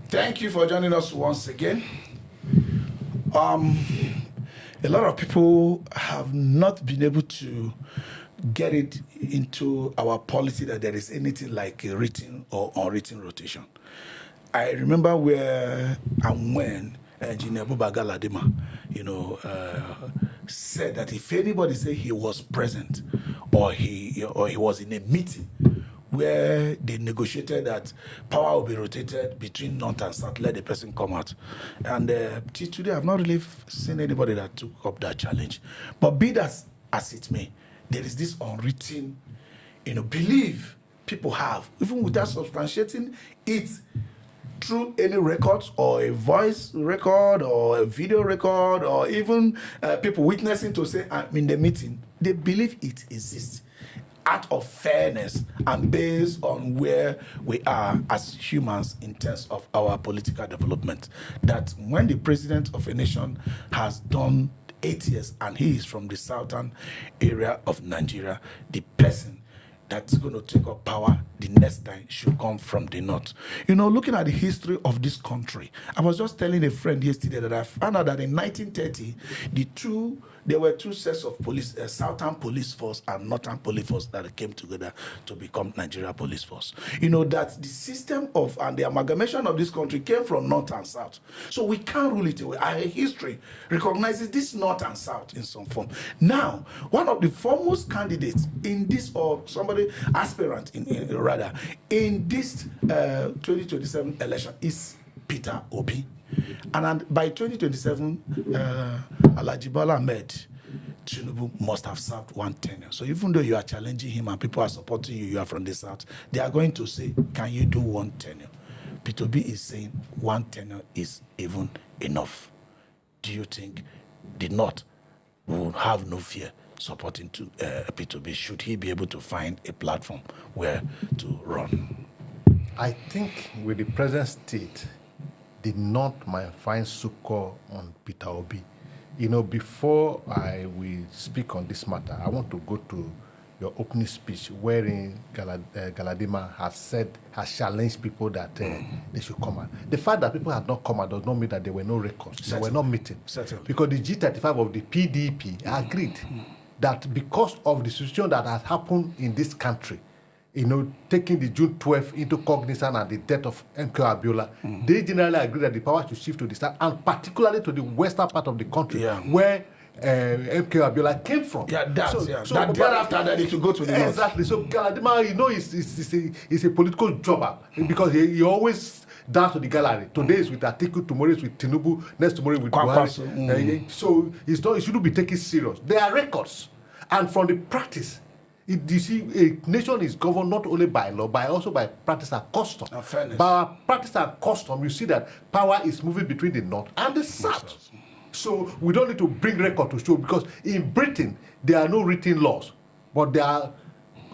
Thank you for joining us once again. A lot of people have not been able to get it into our policy that there is anything like a written or unwritten rotation. I remember where and when Engineer Buba Galadima, said that if anybody say he was present or he was in a meeting where they negotiated that power will be rotated between North and South, let the person come out. And till today, I've not really seen anybody that took up that challenge. But be that as it may, there is this unwritten, belief people have, even without substantiating it through any records or a voice record or a video record or even people witnessing to say, I'm in the meeting. They believe it exists out of fairness and based on where we are as humans in terms of our political development. That when the president of a nation has done 8 years and he is from the southern area of Nigeria, the person that's going to take up power the next time should come from the north. Looking at the history of this country, I was just telling a friend yesterday that I found out that in 1930, there were two sets of police, Southern Police Force and Northern Police Force that came together to become Nigeria Police Force. That the system of and the amalgamation of this country came from North and South. So we can't rule it away. Our history recognizes this North and South in some form. Now, one of the foremost candidates in this, or somebody aspirant in this 2027 election is Peter Obi. And by 2027, Alhaji Bola Ahmed Tinubu must have served 1 tenure. So even though you are challenging him and people are supporting you, you are from the South, they are going to say, can you do 1 tenure? Peter Obi is saying 1 tenure is even enough. Do you think the North will have no fear supporting Peter Obi? Should he be able to find a platform where to run? I think with the present state, the North might find succor on Peter Obi. Before I will speak on this matter, I want to go to your opening speech wherein Galadima has challenged people that they should come out. The fact that people have not come out does not mean that there were no records. There were not meetings. Because the G35 of the PDP agreed that because of the situation that has happened in this country, taking the June 12th into cognizance and the death of MK Abiola, they generally agree that the power should shift to the south, and particularly to the western part of the country, where MK Abiola came from. So thereafter that it should go to the north. Exactly. So Galadima, is a political jobber because he always dance to the gallery. Today is with Atiku, tomorrow is with Tinubu, next tomorrow with Buhari. So it shouldn't be taken serious. There are records, and from the practice. You see, a nation is governed not only by law, but also by practice and custom. By practice and custom, you see that power is moving between the north and the south. So we don't need to bring record to show, because in Britain, there are no written laws, but there are,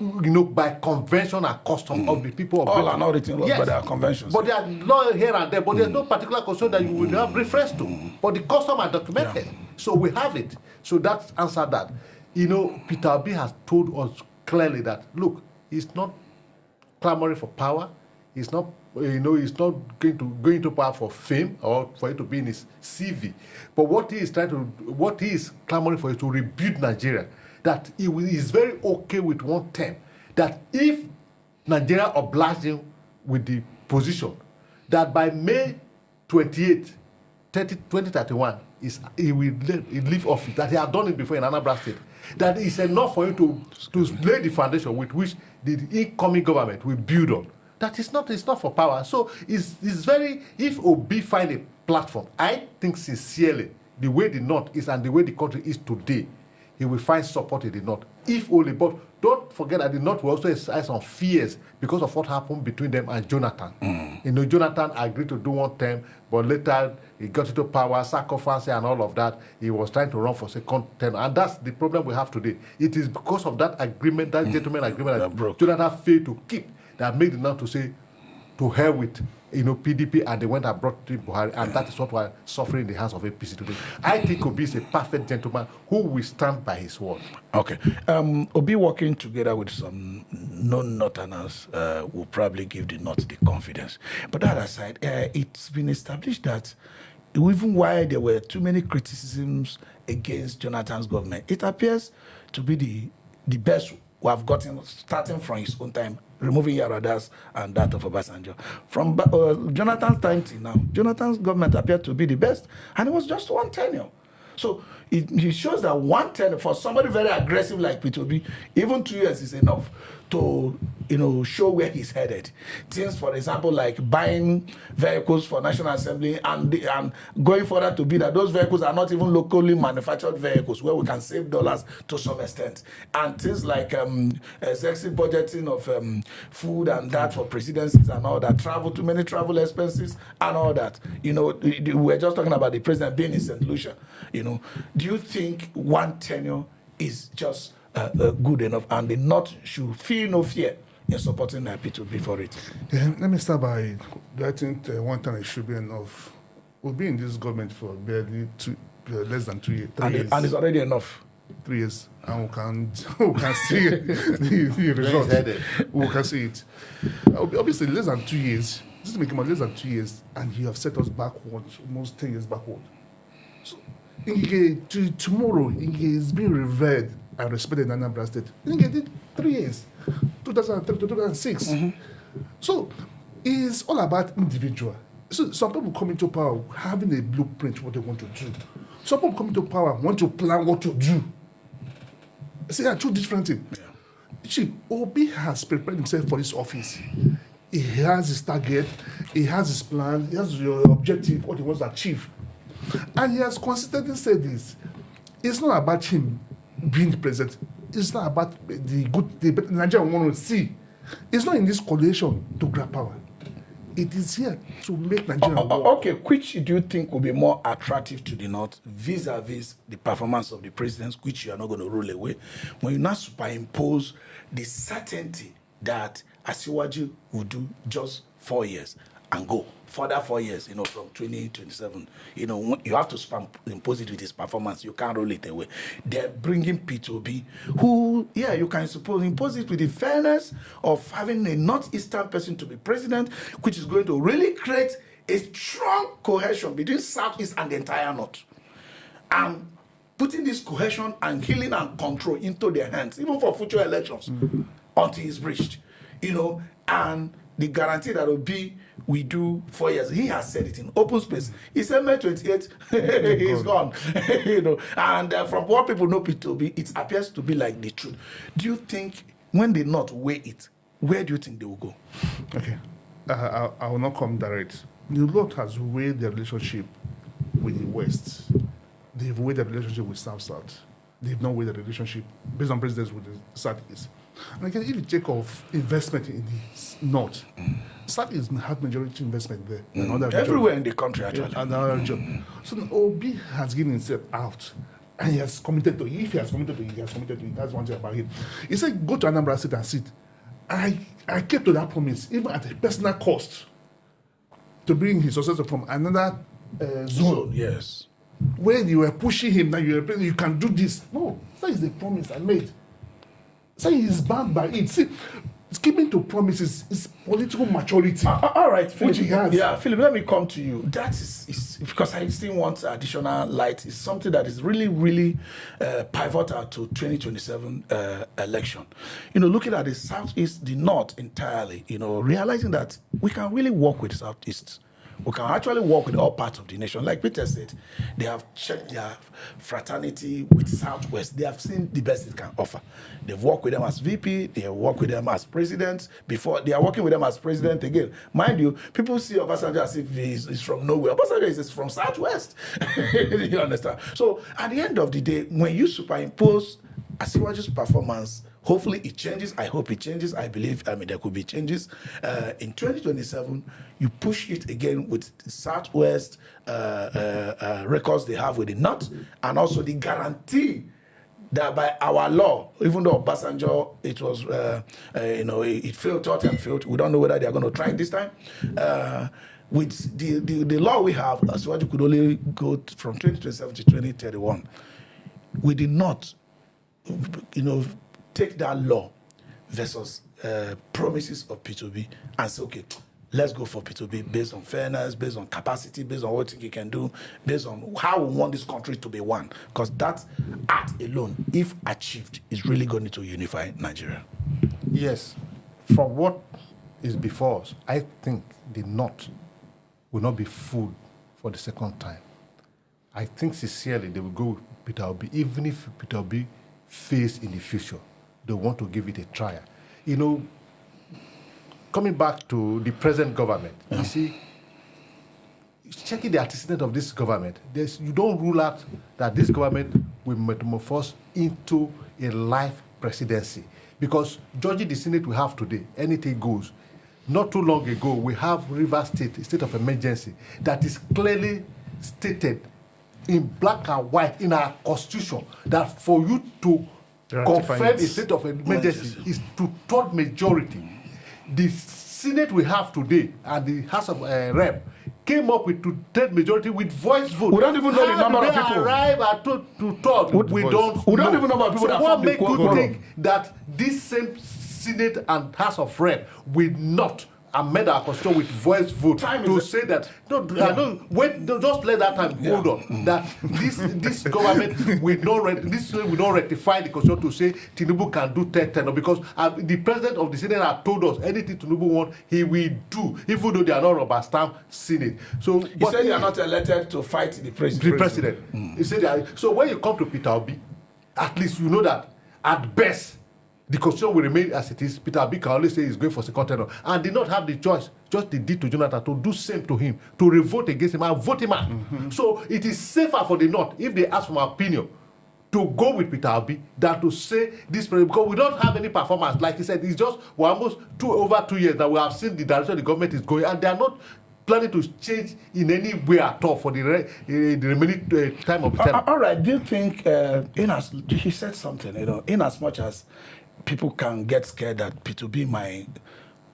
by convention and custom of the people of Britain. All are not written laws, but there are conventions. But there are laws here and there, but there's no particular custom that you will have reference to. But the custom are documented. So we have it. So that's answered that. Peter Obi has told us clearly that, look, he's not clamoring for power. He's not, he's not going to power for fame or for it to be in his CV. But what he is clamoring for is to rebuild Nigeria. That he is very okay with 1 term. That if Nigeria obliges him with the position, that by May 28, 2031, he will leave office. That he had done it before in Anambra State. That is enough for him to lay the foundation with which the incoming government will build on. That is not for power. So it's very, if Obi find a platform, I think sincerely, the way the North is and the way the country is today, he will find support in the North. If only, but don't forget that the North will also exercise some fears because of what happened between them and Jonathan. Jonathan agreed to do 1 term, but later he got into power, sacrifice and all of that. He was trying to run for 2nd term, and that's the problem we have today. It is because of that agreement, that gentleman agreement that Jonathan failed to keep, that made the North to say, to hell with PDP, and they went and brought to Buhari, and that is what we're suffering in the hands of APC today. I think Obi is a perfect gentleman who will stand by his word. Okay. Obi working together with some non-Northerners will probably give the North the confidence. But that aside, it's been established that even while there were too many criticisms against Jonathan's government, it appears to be the best we have gotten, starting from his own time, removing Yarada's and that of Obasanjo. From Jonathan's time till now, Jonathan's government appeared to be the best, and it was just 1 tenure. So it shows that 1 tenure, for somebody very aggressive like Peter Obi, even 2 years is enough to show where he's headed. Things, for example, like buying vehicles for National Assembly and going further to be that those vehicles are not even locally manufactured vehicles where we can save dollars to some extent. And things like excessive budgeting of food and that for presidencies and all that, too many travel expenses and all that. We were just talking about the president being in St. Lucia. Do you think 1 tenure is just good enough, and the North should feel no fear in supporting Peter Obi for it? Yeah, let me start by, I think 1 tenure should be enough. We'll be in this government for barely less than 2 years. And it's already enough. 3 years, and we can see the result. We can see it. Obviously, less than 2 years, just to make it less than 2 years, and you have set us backward, almost 10 years backward. So, tomorrow, Inge is being revered and respected in Anambra State. Inge did 3 years, 2003 to 2006. Mm-hmm. So it's all about individual. So some people come into power having a blueprint what they want to do. Some people come into power want to plan what to do. See, there are two different things. Yeah. See, Obi has prepared himself for this office. He has his target, he has his plan, he has your objective, what he wants to achieve. And he has consistently said this. It's not about him being the president. It's not about the Nigeria want to see. It's not in this coalition to grab power. It is here to make Nigeria work. Okay, which do you think will be more attractive to the North vis-a-vis the performance of the presidents, which you are not going to rule away, when you now superimpose the certainty that Asiwaju will do just 4 years and go further 4 years, from 2027. You have to impose it with his performance. You can't roll it away. They're bringing Peter Obi, who, you can impose it with the fairness of having a northeastern person to be president, which is going to really create a strong cohesion between Southeast and the entire North. And putting this cohesion and healing and control into their hands, even for future elections, until it's breached. And the guarantee that Obi we do 4 years. He has said it in open space. He said May 28th, he's gone. And from what people know Peter Obi, it appears to be like the truth. Do you think when they not weigh it, where do you think they will go? Okay, I will not come direct. The Lord has weighed the relationship with the West. They've weighed the relationship with South-South. They've not weighed the relationship based on presidents with the Southeast. And again, if you take off investment in the North, Southeast have majority investment there. Everywhere in the country, actually. So Obi has given himself out. And he has committed to it. If he has committed to it, he has committed to it. That's one thing about him. He said, go to Anambra State and sit. I kept to that promise, even at a personal cost, to bring his successor from another zone. Yes. Where you were pushing him, now you can do this. No, that is the promise I made. So he's bound by it. See, keeping to promises is political maturity. All right, Philip. Which he has. Yeah, Philip, let me come to you. That is because I still want additional light. It's something that is really, really pivotal to 2027 election. Looking at the Southeast, the North entirely, realizing that we can really work with Southeast. We can actually work with all parts of the nation. Like Peter said, they have checked their fraternity with Southwest. They have seen the best it can offer. They've worked with them as VP. They have worked with them as president. Before, they are working with them as president again. Mind you, people see Obasanjo as if he's from nowhere. Obasanjo is from Southwest. You understand? So at the end of the day, when you superimpose Asiwaju's performance, hopefully it changes. I hope it changes. I believe, there could be changes. In 2027, you push it again with the Southwest records they have with the North, and also the guarantee that by our law, even though Obasanjo, it was, it failed, taught and failed. We don't know whether they are going to try it this time. With the law we have, Asiwaju could only go from 2027 to 2031. We did not, take that law versus promises of P2B and say, okay, let's go for P2B based on fairness, based on capacity, based on what he can do, based on how we want this country to be one. Because that act alone, if achieved, is really going to unify Nigeria. Yes. From what is before us, I think the North will not be fooled for the second time. I think sincerely they will go with Peter Obi, even if Peter Obi fails in the future. They want to give it a try. Coming back to the present government, you see, checking the antecedent of this government, you don't rule out that this government will metamorphose into a life presidency. Because judging the Senate we have today, anything goes. Not too long ago, we have Rivers State, a state of emergency, that is clearly stated in black and white in our constitution that for you to confirm a state of emergency is two-thirds majority. The Senate we have today and the House of Rep came up with two-third majority with voice vote. We don't even know the number of people. Arrive at two-third. We don't even know about people that what make you think that this same Senate and House of Rep will not amend our constitution with voice vote to say that just let that time hold on. That this government will not rectify the constitution to say Tinubu can do third tenure because the president of the Senate has told us anything Tinubu wants he will do, even though they are not rubber stamp Senate. So he said they are not elected to fight the president. The president. He said so when you come to Peter Obi, at least you know that at best the constitution will remain as it is. Peter Obi can always say he's going for second tenure and did not have the choice, just they did to Jonathan, to do same to him, to revote against him and vote him out. So it is safer for the North, if they ask for my opinion, to go with Peter Obi than to say this, because we don't have any performance. Like he said, it's just, we're almost over 2 years that we have seen the direction the government is going and they are not planning to change in any way at all for the remaining time of the term. All right, do you think, he said something, in as much as people can get scared that P2B might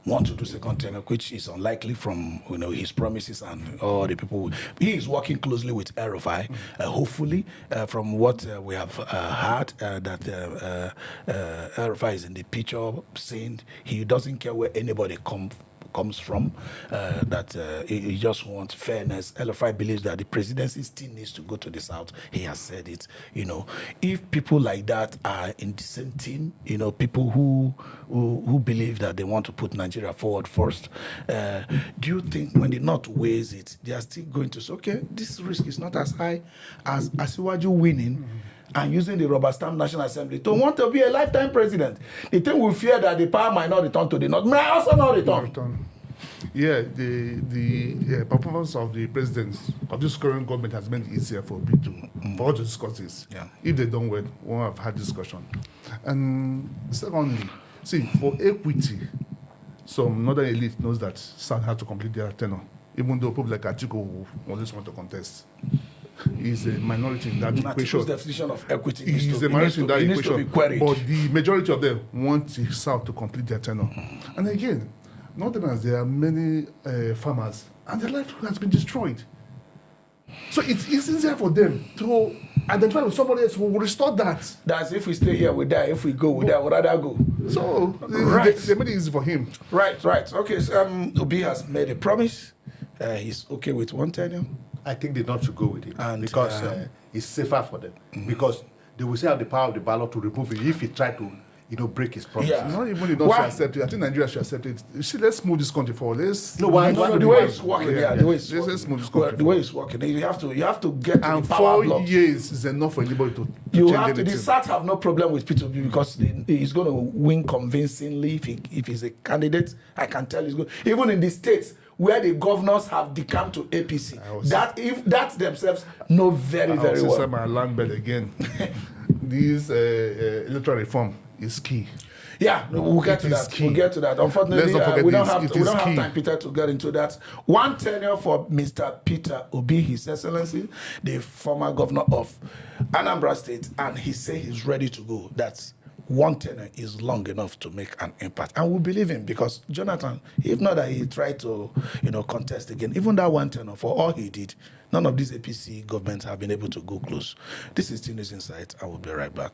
want to do second tenure, which is unlikely from his promises and all the people. He is working closely with El-Rufai. Hopefully, from what we have heard, that El-Rufai is in the picture, saying he doesn't care where anybody comes from, that he just wants fairness. El-Rufai believes that the presidency still needs to go to the South. He has said it. If people like that are in the same team, people who believe that they want to put Nigeria forward first, do you think when the North weighs it, they are still going to say, okay, this risk is not as high as Asiwaju winning and using the rubber stamp National Assembly to want to be a lifetime president? The thing we fear that the power might not return to the North, may also not return. Yeah, the performance of the presidents of this current government has made it easier for me for all to discuss this. Yeah. If they don't well, we won't have had discussion. And secondly, see, for equity, some northern elite knows that South has to complete their tenure, even though people like Atiku always want to contest. Is a minority in that equation. The definition of equity is a minority in that equation. But the majority of them want the South to complete their tenure. And again, Northerners, there are many farmers, and their life has been destroyed. So it's easier for them to identify with somebody else who will restore that. That's if we stay here, we die. If we go, we die. We'd rather go. So they made it easy for him. Right. Okay, so Obi has made a promise. He's okay with one tenure. I think they not should go with it because it's safer for them. Because they will still have the power of the ballot to remove it if he try to, break his promise. Yeah. Not even they don't should accept it. I think Nigeria should accept it. See, let's move this country forward. The way it's working. Let's move this country. The way it's working. You have to get to the power block. 4 years is enough for anybody to you change have to. anything. The SAT have no problem with P2B because he's going to win convincingly if he's a candidate. I can tell he's good. Even in the states where the governors have decamped to APC, that themselves know very well. I'll my land bed again. This electoral reform is key. Yeah, we'll get to It is that. key. We'll get to that. Unfortunately, Let's not forget we don't this. have It we is don't have key. time, Peter, to get into that. One tenure for Mr. Peter Obi, His Excellency, the former governor of Anambra State, and he said he's ready to go. That's one tenure is long enough to make an impact, and we believe him because Jonathan, if not that he tried to, contest again, even that one tenure for all he did, none of these APC governments have been able to go close. This is Tinubu's Insight. I will be right back.